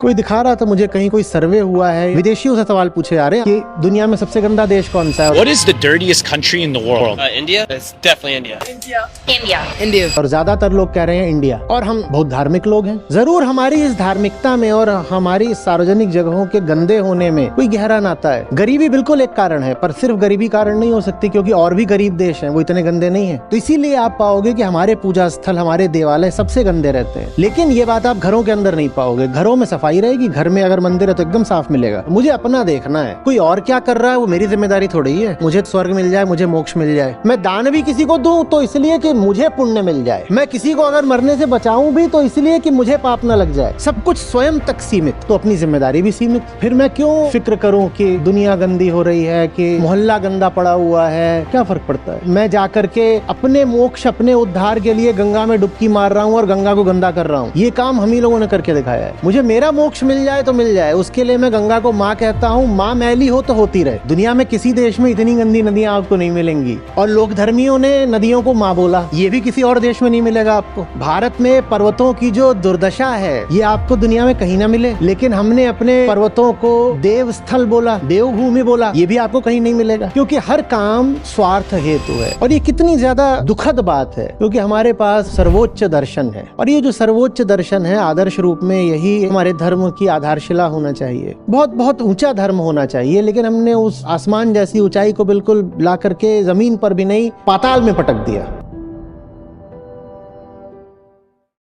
कोई दिखा रहा था मुझे कहीं कोई सर्वे हुआ है, विदेशियों से सवाल पूछे जा रहे हैं कि दुनिया में सबसे गंदा देश कौन सा है। What is the dirtiest country in the world? India? It's definitely India. India. और ज्यादातर लोग कह रहे हैं इंडिया। और हम बहुत धार्मिक लोग हैं। जरूर हमारी इस धार्मिकता में और हमारी सार्वजनिक जगहों के गंदे होने में कोई गहरा नाता है। गरीबी बिल्कुल एक कारण है, पर सिर्फ गरीबी कारण नहीं हो सकती, क्योंकि और भी गरीब देश हैं, वो इतने गंदे नहीं है। तो इसीलिए आप पाओगे कि हमारे पूजा स्थल, हमारे देवालय सबसे गंदे रहते हैं। लेकिन ये बात आप घरों के अंदर नहीं पाओगे। घरों में सफाई रहेगी, घर में अगर मंदिर है तो एकदम साफ मिलेगा। मुझे अपना देखना है, कोई और क्या कर रहा है वो मेरी जिम्मेदारी थोड़ी है। मुझे स्वर्ग मिल जाए, मुझे मोक्ष मिल जाए। मैं दान भी किसी को दूं तो इसलिए कि मुझे पुण्य मिल जाए। मैं किसी को अगर मरने से बचाऊं भी तो इसलिए कि मुझे पाप न लग जाए। सब कुछ स्वयं तक सीमित, तो अपनी जिम्मेदारी भी सीमित। फिर मैं क्यों फिक्र करूं कि दुनिया गंदी हो रही है, कि मोहल्ला गंदा पड़ा हुआ है, क्या फर्क पड़ता है। मैं जाकर के अपने मोक्ष, अपने उद्धार के लिए गंगा में डुबकी मार रहा हूँ और गंगा को गंदा कर रहा हूँ। ये काम हम ही लोगों ने करके दिखाया है। मुझे मेरा मोक्ष मिल जाए तो मिल जाए, उसके लिए मैं गंगा को माँ कहता हूँ। माँ मैली हो तो होती रहे। दुनिया में किसी देश में इतनी गंदी नदियां आपको नहीं मिलेंगी। और लोक धर्मियों ने नदियों को माँ बोला, ये भी किसी और देश में नहीं मिलेगा आपको। भारत में पर्वतों की जो दुर्दशा है, ये आपको दुनिया में कहीं ना मिले। लेकिन हमने अपने पर्वतों को देव स्थल बोला, देवभूमि बोला, ये भी आपको कहीं नहीं मिलेगा। क्योंकि हर काम स्वार्थ हेतु है। और ये कितनी ज्यादा दुखद बात है, क्योंकि हमारे पास सर्वोच्च दर्शन है। और ये जो सर्वोच्च दर्शन है, आदर्श रूप में यही हमारे धर्म की आधारशिला होना चाहिए। बहुत बहुत ऊंचा धर्म होना चाहिए। लेकिन हमने उस आसमान जैसी ऊंचाई को बिल्कुल ला करके जमीन पर भी नहीं, पाताल में पटक दिया।